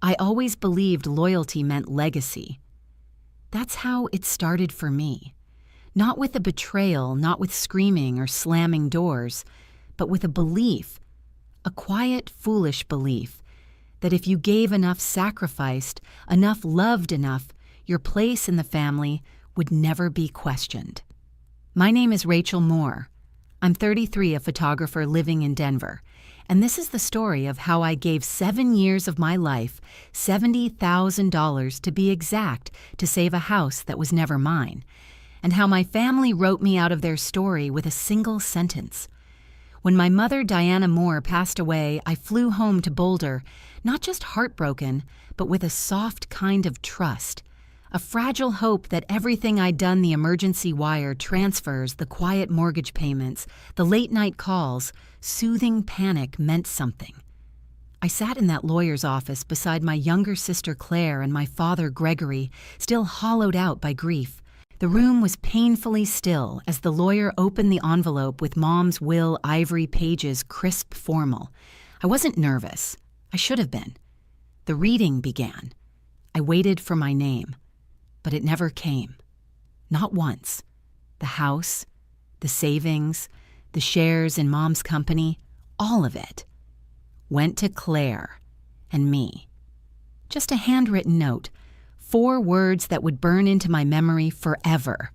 I always believed loyalty meant legacy. That's how it started for me. Not with a betrayal, not with screaming or slamming doors, but with a belief, a quiet, foolish belief, that if you gave enough, sacrificed, enough, loved enough, your place in the family would never be questioned. My name is Rachel Moore. I'm 33, a photographer living in Denver, and this is the story of how I gave 7 years of my life, $70,000 to be exact, to save a house that was never mine, and how my family wrote me out of their story with a single sentence. When my mother, Diana Moore, passed away, I flew home to Boulder, not just heartbroken, but with a soft kind of trust, a fragile hope that everything I'd done, the emergency wire, transfers, the quiet mortgage payments, the late-night calls, soothing panic meant something. I sat in that lawyer's office beside my younger sister Claire and my father Gregory, still hollowed out by grief. The room was painfully still as the lawyer opened the envelope with Mom's will, ivory pages, crisp, formal. I wasn't nervous. I should have been. The reading began. I waited for my name, but it never came. Not once. The house, the savings, the shares in Mom's company, all of it went to Claire and me. Just a handwritten note, 4 words that would burn into my memory forever.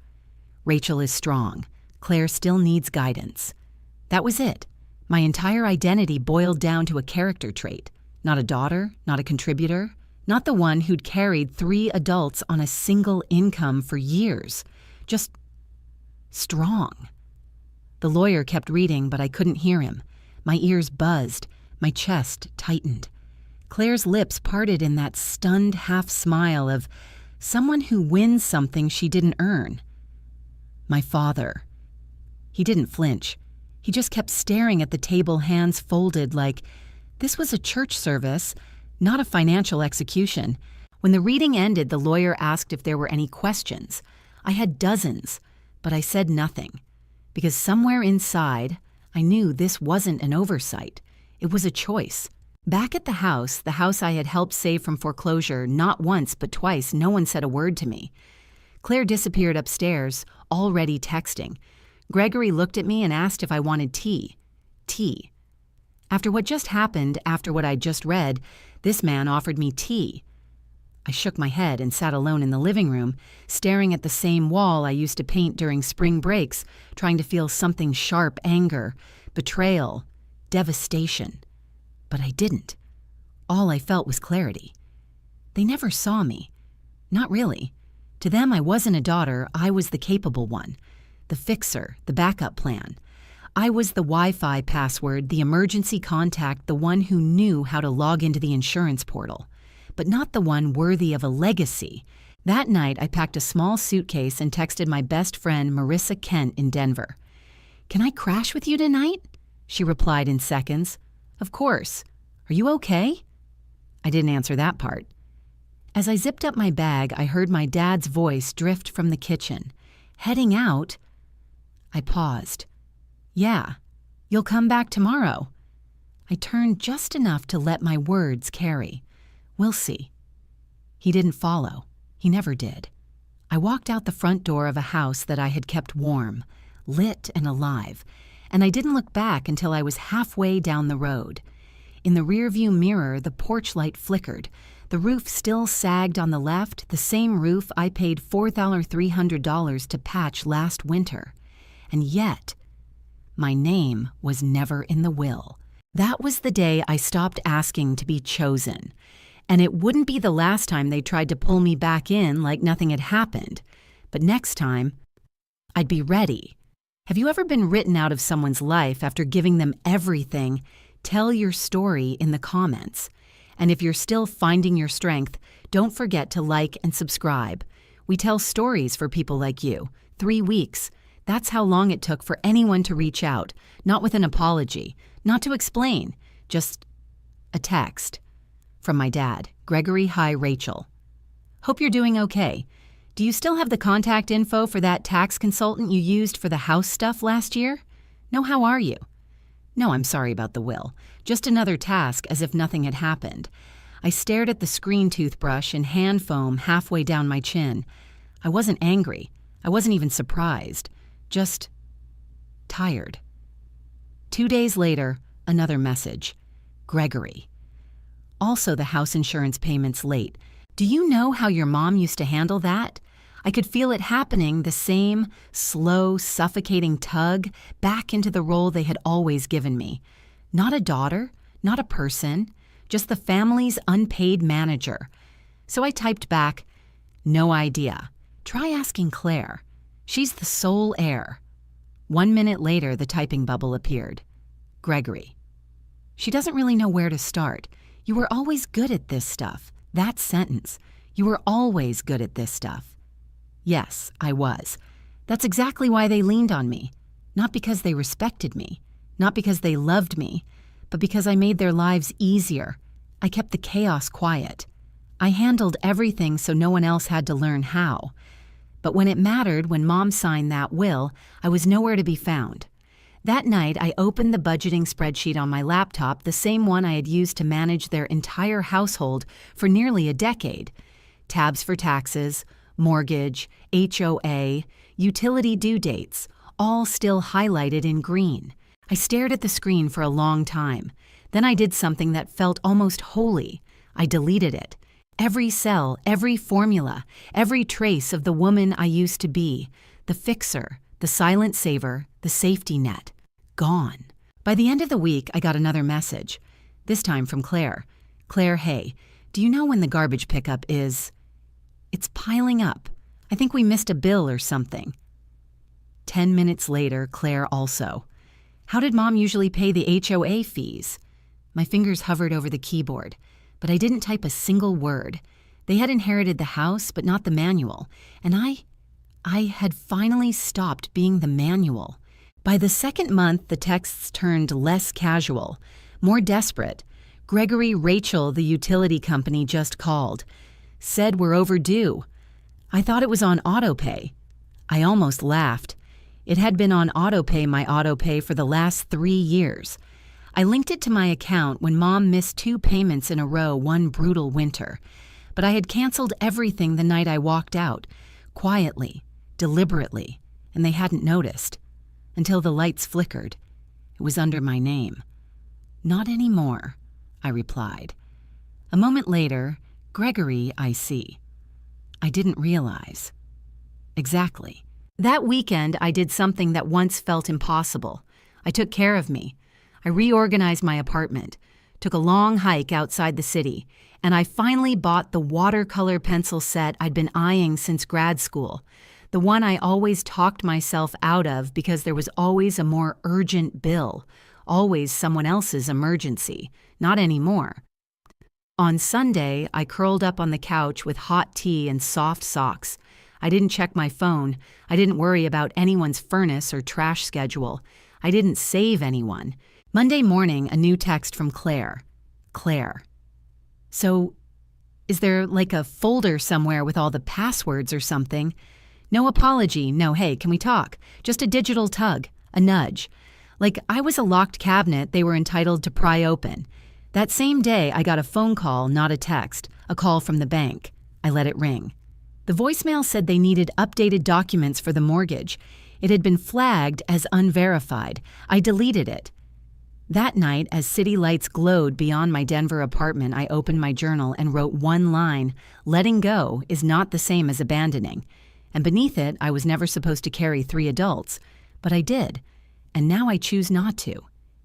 Rachel is strong. Claire still needs guidance. That was it. My entire identity boiled down to a character trait. Not a daughter, not a contributor, not the one who'd carried 3 adults on a single income for years. Just strong. The lawyer kept reading, but I couldn't hear him. My ears buzzed. My chest tightened. Claire's lips parted in that stunned half-smile of someone who wins something she didn't earn. My father. He didn't flinch. He just kept staring at the table, hands folded, like this was a church service, not a financial execution. When the reading ended, the lawyer asked if there were any questions. I had dozens, but I said nothing, because somewhere inside, I knew this wasn't an oversight. It was a choice. Back at the house I had helped save from foreclosure, not once but twice, no one said a word to me. Claire disappeared upstairs, already texting. Gregory looked at me and asked if I wanted tea. Tea. After what just happened, after what I'd just read, this man offered me tea. I shook my head and sat alone in the living room, staring at the same wall I used to paint during spring breaks, trying to feel something sharp: anger, betrayal, devastation. But I didn't. All I felt was clarity. They never saw me. Not really. To them, I wasn't a daughter. I was the capable one, the fixer, the backup plan. I was the Wi-Fi password, the emergency contact, the one who knew how to log into the insurance portal, but not the one worthy of a legacy. That night, I packed a small suitcase and texted my best friend, Marissa Kent, in Denver. "Can I crash with you tonight?" She replied in seconds. "Of course. Are you okay?" I didn't answer that part. As I zipped up my bag, I heard my dad's voice drift from the kitchen. "Heading out?" I paused. "Yeah. You'll come back tomorrow." I turned just enough to let my words carry. "We'll see." He didn't follow. He never did. I walked out the front door of a house that I had kept warm, lit and alive, and I didn't look back until I was halfway down the road. In the rearview mirror, the porch light flickered. The roof still sagged on the left, the same roof I paid $4,300 to patch last winter. And yet, my name was never in the will. That was the day I stopped asking to be chosen. And it wouldn't be the last time they tried to pull me back in like nothing had happened. But next time, I'd be ready. Have you ever been written out of someone's life after giving them everything? Tell your story in the comments. And if you're still finding your strength, don't forget to like and subscribe. We tell stories for people like you. 3 weeks. That's how long it took for anyone to reach out, not with an apology, not to explain, just a text. From my dad, Gregory, "Hi, Rachel. Hope you're doing okay. Do you still have the contact info for that tax consultant you used for the house stuff last year? No, how are you? No, I'm sorry about the will. Just another task, as if nothing had happened. I stared at the screen toothbrush and hand foam halfway down my chin. I wasn't angry. I wasn't even surprised. Just tired. 2 days later, another message. Gregory. Also, the house insurance payment's late. Do you know how your mom used to handle that? I could feel it happening, the same slow, suffocating tug back into the role they had always given me. Not a daughter, not a person, just the family's unpaid manager. So I typed back, no idea. Try asking Claire. She's the sole heir. 1 minute later, the typing bubble appeared. Gregory. She doesn't really know where to start. You were always good at this stuff. That sentence. You were always good at this stuff. Yes, I was. That's exactly why they leaned on me. Not because they respected me. Not because they loved me. But because I made their lives easier. I kept the chaos quiet. I handled everything so no one else had to learn how. But when it mattered, when Mom signed that will, I was nowhere to be found. That night, I opened the budgeting spreadsheet on my laptop, the same one I had used to manage their entire household for nearly a decade. Tabs for taxes, mortgage, HOA, utility due dates, all still highlighted in green. I stared at the screen for a long time. Then I did something that felt almost holy. I deleted it. Every cell, every formula, every trace of the woman I used to be, the fixer, the silent saver, the safety net, gone. By the end of the week, I got another message, this time from Claire. Claire, hey, do you know when the garbage pickup is? It's piling up. I think we missed a bill or something. 10 minutes later, Claire also. How did Mom usually pay the HOA fees? My fingers hovered over the keyboard, but I didn't type a single word. They had inherited the house, but not the manual, and I had finally stopped being the manual. By the second month, the texts turned less casual, more desperate. Gregory Rachel, the utility company, just called. Said we're overdue. I thought it was on autopay. I almost laughed. It had been on my autopay for the last 3 years. I linked it to my account when Mom missed 2 payments in a row one brutal winter. But I had canceled everything the night I walked out, quietly, deliberately, and they hadn't noticed. Until the lights flickered. It was under my name. Not anymore, I replied. A moment later, Gregory, I see. I didn't realize. Exactly. That weekend, I did something that once felt impossible. I took care of me. I reorganized my apartment, took a long hike outside the city, and I finally bought the watercolor pencil set I'd been eyeing since grad school, the one I always talked myself out of because there was always a more urgent bill, always someone else's emergency, not anymore. On Sunday, I curled up on the couch with hot tea and soft socks. I didn't check my phone. I didn't worry about anyone's furnace or trash schedule. I didn't save anyone. Monday morning, a new text from Claire. Claire. So, is there like a folder somewhere with all the passwords or something? No apology, no hey, can we talk? Just a digital tug, a nudge. Like I was a locked cabinet they were entitled to pry open. That same day, I got a phone call, not a text, a call from the bank. I let it ring. The voicemail said they needed updated documents for the mortgage. It had been flagged as unverified. I deleted it. That night, as city lights glowed beyond my Denver apartment, I opened my journal and wrote one line, letting go is not the same as abandoning. And beneath it, I was never supposed to carry 3 adults. But I did. And now I choose not to.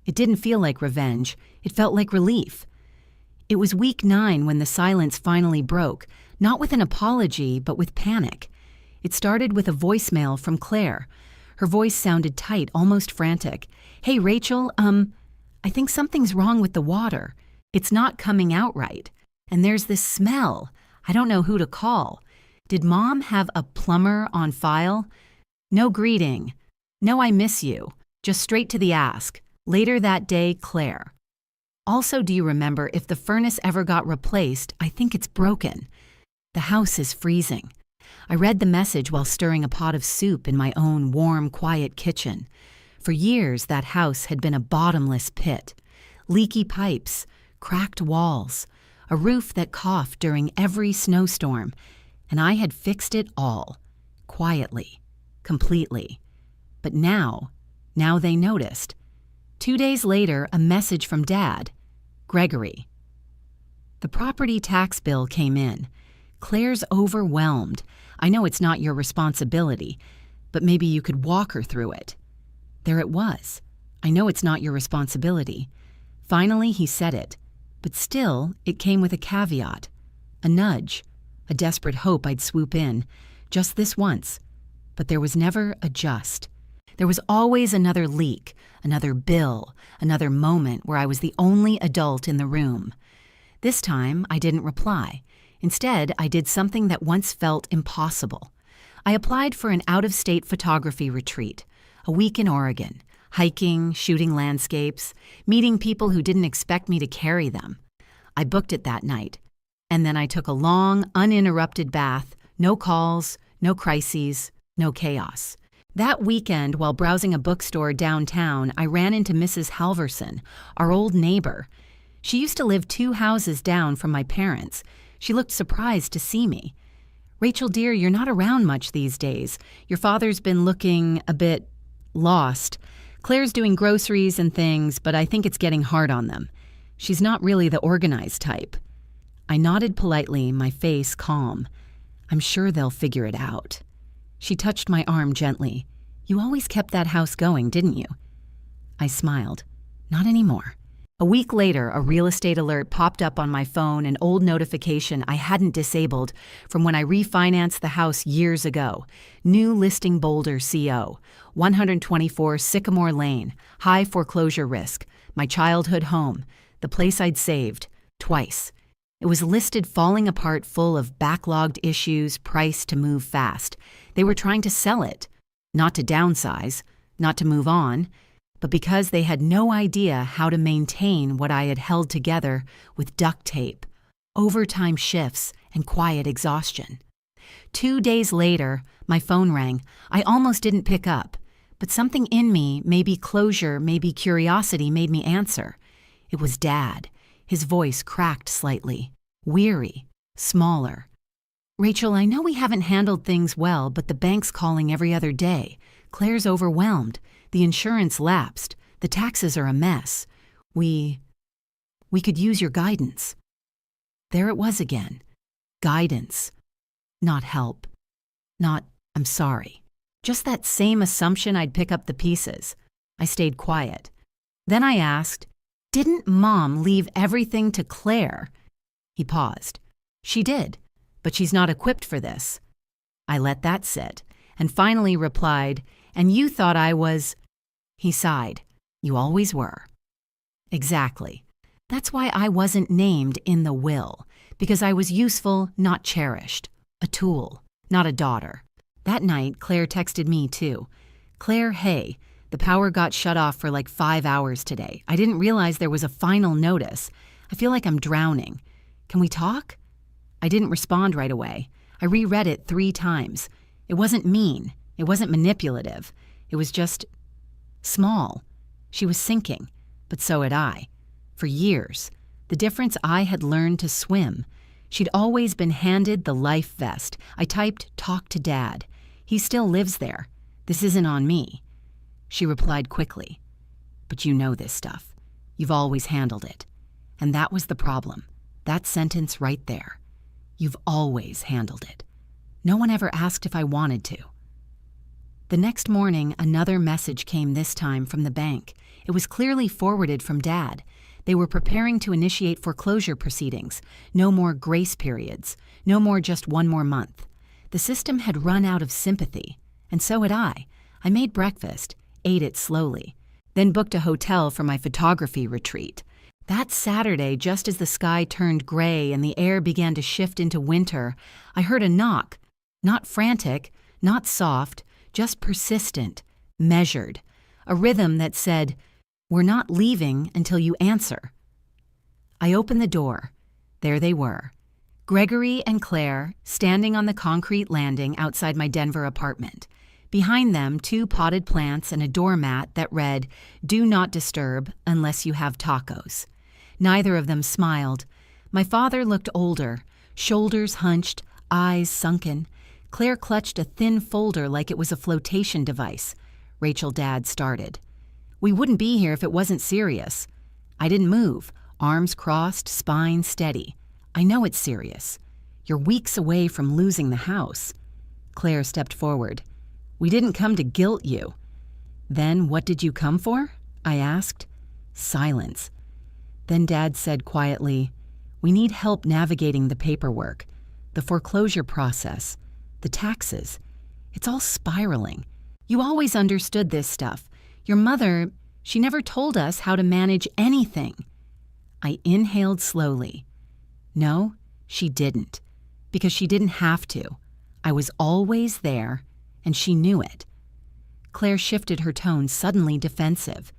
It didn't feel like revenge. It felt like relief. It was week 9 when the silence finally broke, not with an apology, but with panic. It started with a voicemail from Claire. Her voice sounded tight, almost frantic. Hey, Rachel, I think something's wrong with the water. It's not coming out right. And there's this smell. I don't know who to call. Did Mom have a plumber on file? No greeting. No, I miss you. Just straight to the ask. Later that day, Claire. Also, do you remember if the furnace ever got replaced? I think it's broken. The house is freezing. I read the message while stirring a pot of soup in my own warm, quiet kitchen. For years, that house had been a bottomless pit. Leaky pipes, cracked walls, a roof that coughed during every snowstorm, and I had fixed it all, quietly, completely. But now they noticed. 2 days later, a message from Dad, Gregory. The property tax bill came in. Claire's overwhelmed. I know it's not your responsibility, but maybe you could walk her through it. There it was. I know it's not your responsibility. Finally, he said it. But still, it came with a caveat. A nudge. A desperate hope I'd swoop in. Just this once. But there was never a just. There was always another leak, another bill, another moment where I was the only adult in the room. This time, I didn't reply. Instead, I did something that once felt impossible. I applied for an out-of-state photography retreat, a week in Oregon, hiking, shooting landscapes, meeting people who didn't expect me to carry them. I booked it that night, and then I took a long, uninterrupted bath, no calls, no crises, no chaos. That weekend, while browsing a bookstore downtown, I ran into Mrs. Halverson, our old neighbor. She used to live 2 houses down from my parents. She looked surprised to see me. "Rachel, dear, you're not around much these days. Your father's been looking a bit lost. Claire's doing groceries and things, but I think it's getting hard on them. She's not really the organized type." I nodded politely, my face calm. "I'm sure they'll figure it out." She touched my arm gently. "You always kept that house going, didn't you?" I smiled. "Not anymore." A week later, a real estate alert popped up on my phone, an old notification I hadn't disabled from when I refinanced the house years ago. New listing Boulder CO, 124 Sycamore Lane, high foreclosure risk, my childhood home, the place I'd saved, twice. It was listed falling apart, full of backlogged issues, priced to move fast. They were trying to sell it, not to downsize, not to move on, but because they had no idea how to maintain what I had held together with duct tape, overtime shifts, and quiet exhaustion. 2 days later, my phone rang. I almost didn't pick up, but something in me, maybe closure, maybe curiosity, made me answer. It was Dad. His voice cracked slightly, weary, smaller. "Rachel, I know we haven't handled things well, but the bank's calling every other day. Claire's overwhelmed. The insurance lapsed. The taxes are a mess. We could use your guidance." There it was again. Guidance. Not help. Not, "I'm sorry." Just that same assumption I'd pick up the pieces. I stayed quiet. Then I asked, "Didn't Mom leave everything to Claire?" He paused. "She did, but she's not equipped for this." I let that sit, and finally replied, "And you thought I was—" He sighed. "You always were." Exactly. That's why I wasn't named in the will, because I was useful, not cherished. A tool, not a daughter. That night, Claire texted me too. "Claire, hey, the power got shut off for like 5 hours today. I didn't realize there was a final notice. I feel like I'm drowning. Can we talk?" I didn't respond right away. I reread it 3 times. It wasn't mean. It wasn't manipulative. It was just small. She was sinking, but so had I. For years. The difference, I had learned to swim. She'd always been handed the life vest. I typed, "Talk to Dad. He still lives there. This isn't on me." She replied quickly, "But you know this stuff. You've always handled it." And that was the problem. That sentence right there. You've always handled it. No one ever asked if I wanted to. The next morning, another message came, this time from the bank. It was clearly forwarded from Dad. They were preparing to initiate foreclosure proceedings. No more grace periods. No more just 1 more month. The system had run out of sympathy, and so had I. I made breakfast, ate it slowly, then booked a hotel for my photography retreat. That Saturday, just as the sky turned gray and the air began to shift into winter, I heard a knock. Not frantic, not soft, just persistent, measured. A rhythm that said, "We're not leaving until you answer." I opened the door. There they were. Gregory and Claire, standing on the concrete landing outside my Denver apartment. Behind them, 2 potted plants and a doormat that read, "Do not disturb unless you have tacos." Neither of them smiled, My father looked older, shoulders hunched, eyes sunken. Claire clutched a thin folder like it was a flotation device. Rachel, Dad started. We wouldn't be here if it wasn't serious. I didn't move, arms crossed, spine steady. I know it's serious. You're weeks away from losing the house. Claire stepped forward. We didn't come to guilt you. Then what did you come for? I asked. Silence. Then Dad said quietly, we need help navigating the paperwork, the foreclosure process, the taxes. It's all spiraling. You always understood this stuff. Your mother, she never told us how to manage anything. I inhaled slowly. No, she didn't. Because she didn't have to. I was always there, and she knew it. Claire shifted her tone, suddenly defensive.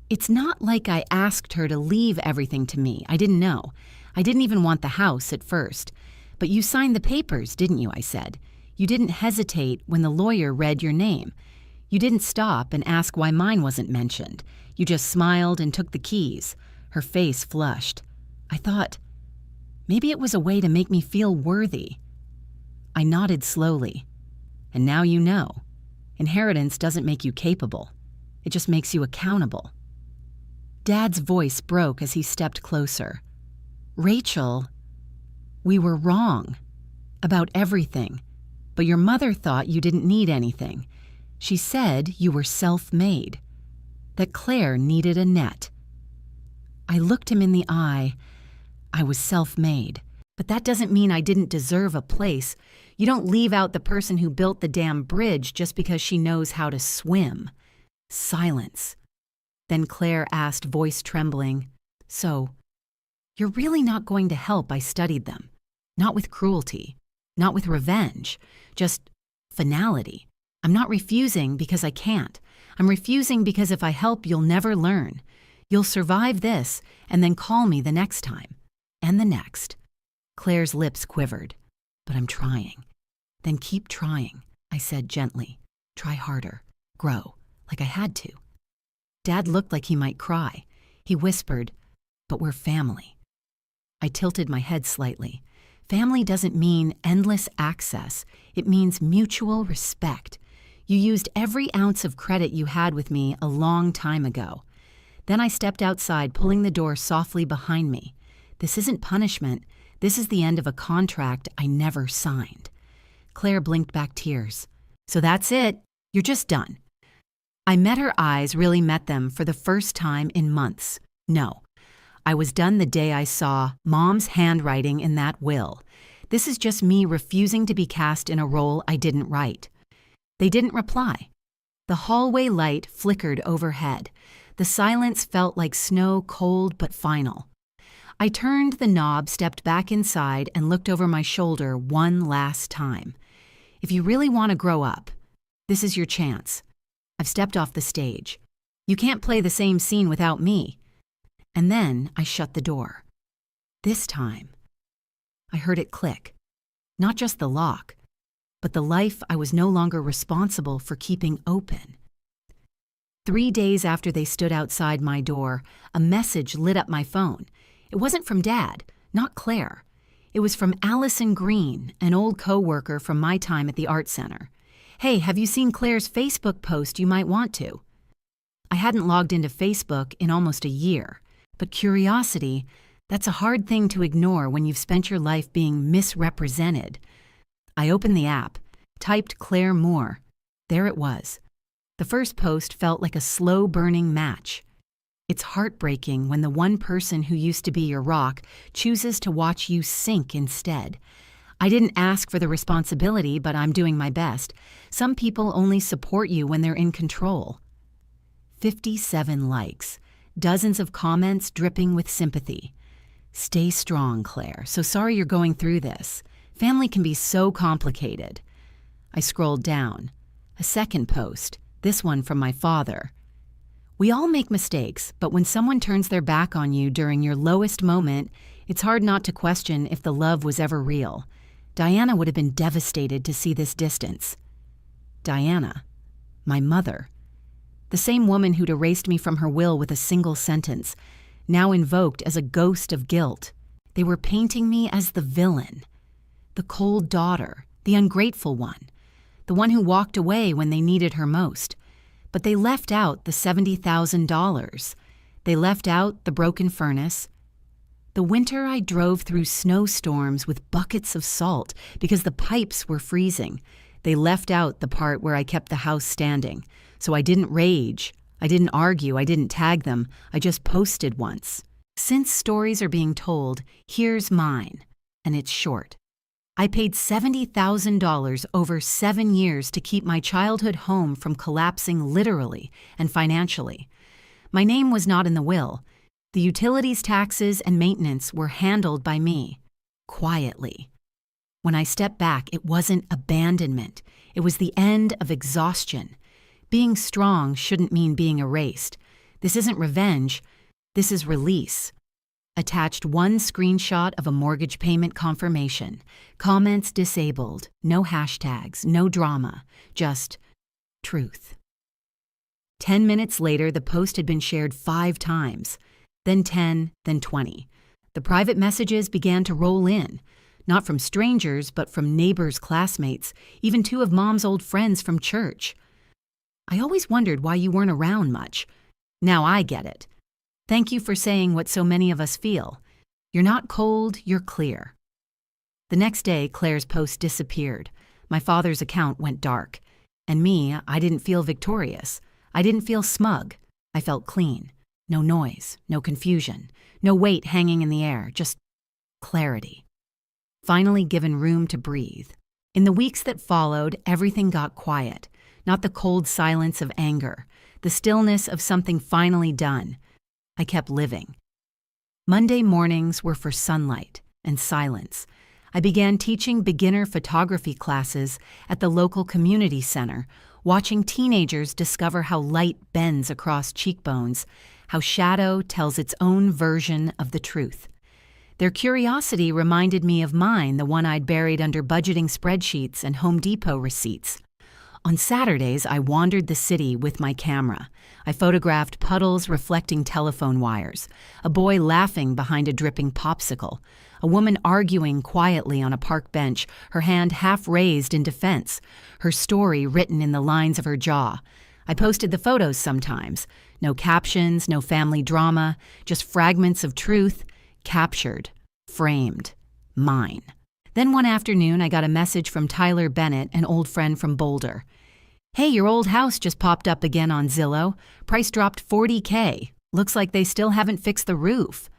It's not like I asked her to leave everything to me. I didn't know. I didn't even want the house at first. But you signed the papers, didn't you? I said. You didn't hesitate when the lawyer read your name. You didn't stop and ask why mine wasn't mentioned. You just smiled and took the keys. Her face flushed. I thought, maybe it was a way to make me feel worthy. I nodded slowly. And now you know. Inheritance doesn't make you capable. It just makes you accountable. Dad's voice broke as he stepped closer. Rachel, we were wrong about everything, but your mother thought you didn't need anything. She said you were self-made, that Claire needed a net. I looked him in the eye. I was self-made, but that doesn't mean I didn't deserve a place. You don't leave out the person who built the damn bridge just because she knows how to swim. Silence. Then Claire asked, voice trembling, so, you're really not going to help I studied them. Not with cruelty, not with revenge, just finality. I'm not refusing because I can't. I'm refusing because if I help, you'll never learn. You'll survive this and then call me the next time. And the next. Claire's lips quivered. But I'm trying. Then keep trying, I said gently. Try harder. Grow, like I had to. Dad looked like he might cry. He whispered, but we're family. I tilted my head slightly. Family doesn't mean endless access. It means mutual respect. You used every ounce of credit you had with me a long time ago. Then I stepped outside, pulling the door softly behind me. This isn't punishment. This is the end of a contract I never signed. Claire blinked back tears. So that's it. You're just done. I met her eyes, really met them for the first time in months. No. I was done the day I saw Mom's handwriting in that will. This is just me refusing to be cast in a role I didn't write. They didn't reply. The hallway light flickered overhead. The silence felt like snow, cold but final. I turned the knob, stepped back inside, and looked over my shoulder one last time. If you really want to grow up, this is your chance. I've stepped off the stage. You can't play the same scene without me. And then I shut the door. This time, I heard it click. Not just the lock, but the life I was no longer responsible for keeping open. 3 days after they stood outside my door, a message lit up my phone. It wasn't from Dad, not Claire. It was from Allison Green, an old co-worker from my time at the art center. Hey, have you seen Claire's Facebook post? You might want to. I hadn't logged into Facebook in almost a year. But curiosity, that's a hard thing to ignore when you've spent your life being misrepresented. I opened the app, typed Claire Moore. There it was. The first post felt like a slow-burning match. It's heartbreaking when the one person who used to be your rock chooses to watch you sink instead. I didn't ask for the responsibility, but I'm doing my best. Some people only support you when they're in control. 57 likes. Dozens of comments dripping with sympathy. Stay strong, Claire. So sorry you're going through this. Family can be so complicated. I scrolled down. A second post, this one from my father. We all make mistakes, but when someone turns their back on you during your lowest moment, it's hard not to question if the love was ever real. Diana would have been devastated to see this distance. Diana, my mother. The same woman who'd erased me from her will with a single sentence, now invoked as a ghost of guilt. They were painting me as the villain, the cold daughter, the ungrateful one, the one who walked away when they needed her most. But they left out the $70,000. They left out the broken furnace. The winter I drove through snowstorms with buckets of salt because the pipes were freezing. They left out the part where I kept the house standing. So I didn't rage. I didn't argue. I didn't tag them. I just posted once. Since stories are being told, here's mine. And it's short. I paid $70,000 over 7 years to keep my childhood home from collapsing literally and financially. My name was not in the will. The utilities, taxes, and maintenance were handled by me, quietly. When I stepped back, it wasn't abandonment. It was the end of exhaustion. Being strong shouldn't mean being erased. This isn't revenge. This is release. Attached one screenshot of a mortgage payment confirmation. Comments disabled. No hashtags. No drama. Just truth. 10 minutes later, the post had been shared 5 times. Then 10, then 20. The private messages began to roll in. Not from strangers, but from neighbors, classmates, even 2 of Mom's old friends from church. I always wondered why you weren't around much. Now I get it. Thank you for saying what so many of us feel. You're not cold, you're clear. The next day, Claire's post disappeared. My father's account went dark. And me, I didn't feel victorious. I didn't feel smug. I felt clean. No noise, no confusion, no weight hanging in the air, just clarity. Finally given room to breathe. In the weeks that followed, everything got quiet. Not the cold silence of anger, the stillness of something finally done. I kept living. Monday mornings were for sunlight and silence. I began teaching beginner photography classes at the local community center, watching teenagers discover how light bends across cheekbones, how shadow tells its own version of the truth. Their curiosity reminded me of mine, the one I'd buried under budgeting spreadsheets and Home Depot receipts. On Saturdays, I wandered the city with my camera. I photographed puddles reflecting telephone wires, a boy laughing behind a dripping popsicle, a woman arguing quietly on a park bench, her hand half raised in defense, her story written in the lines of her jaw. I posted the photos sometimes. No captions, no family drama, just fragments of truth, captured, framed, mine. Then one afternoon, I got a message from Tyler Bennett, an old friend from Boulder. Hey, your old house just popped up again on Zillow. Price dropped $40K. Looks like they still haven't fixed the roof.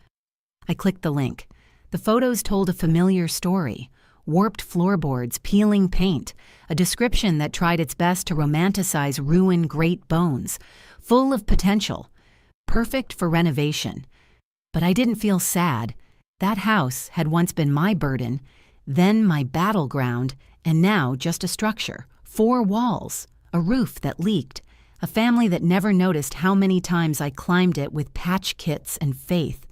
I clicked the link. The photos told a familiar story. Warped floorboards, peeling paint, a description that tried its best to romanticize ruined great bones, full of potential, perfect for renovation. But I didn't feel sad. That house had once been my burden, then my battleground, and now just a structure, 4 walls, a roof that leaked, a family that never noticed how many times I climbed it with patch kits and faith.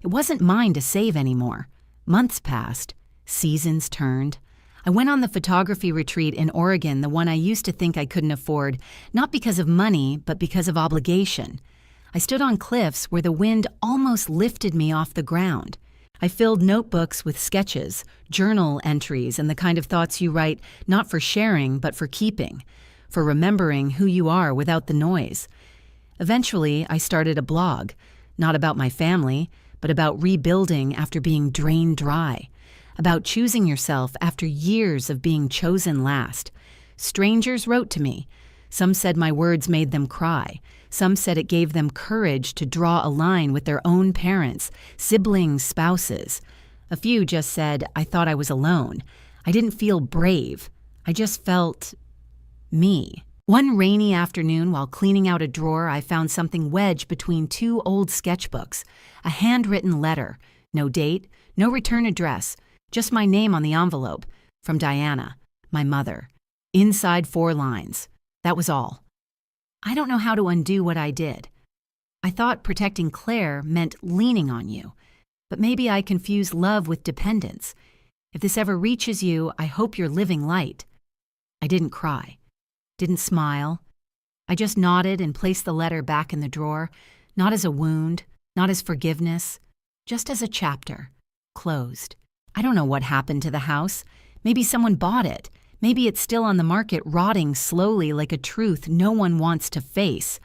It wasn't mine to save anymore. Months passed. Seasons turned. I went on the photography retreat in Oregon, the one I used to think I couldn't afford, not because of money, but because of obligation. I stood on cliffs where the wind almost lifted me off the ground. I filled notebooks with sketches, journal entries, and the kind of thoughts you write not for sharing, but for keeping, for remembering who you are without the noise. Eventually, I started a blog, not about my family, but about rebuilding after being drained dry, about choosing yourself after years of being chosen last. Strangers wrote to me. Some said my words made them cry. Some said it gave them courage to draw a line with their own parents, siblings, spouses. A few just said, I thought I was alone. I didn't feel brave. I just felt me. One rainy afternoon, while cleaning out a drawer, I found something wedged between 2 old sketchbooks, a handwritten letter, no date, no return address, just my name on the envelope, from Diana, my mother. Inside 4 lines. That was all. I don't know how to undo what I did. I thought protecting Claire meant leaning on you, but maybe I confused love with dependence. If this ever reaches you, I hope you're living light. I didn't cry, didn't smile. I just nodded and placed the letter back in the drawer, not as a wound, not as forgiveness, just as a chapter, closed. I don't know what happened to the house. Maybe someone bought it. Maybe it's still on the market rotting slowly like a truth no one wants to face.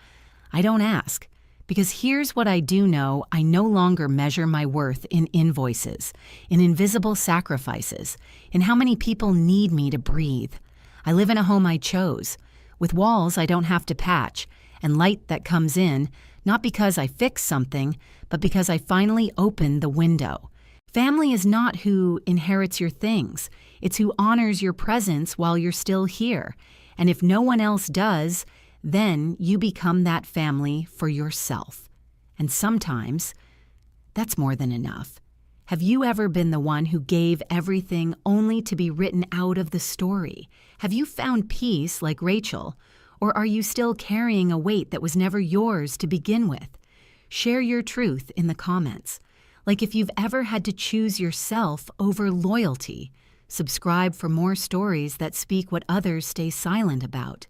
I don't ask. Because here's what I do know: I no longer measure my worth in invoices, in invisible sacrifices, in how many people need me to breathe. I live in a home I chose, with walls I don't have to patch, and light that comes in, not because I fixed something, but because I finally opened the window. Family is not who inherits your things. It's who honors your presence while you're still here. And if no one else does, then you become that family for yourself. And sometimes, that's more than enough. Have you ever been the one who gave everything only to be written out of the story? Have you found peace like Rachel? Or are you still carrying a weight that was never yours to begin with? Share your truth in the comments. Like if you've ever had to choose yourself over loyalty. Subscribe for more stories that speak what others stay silent about.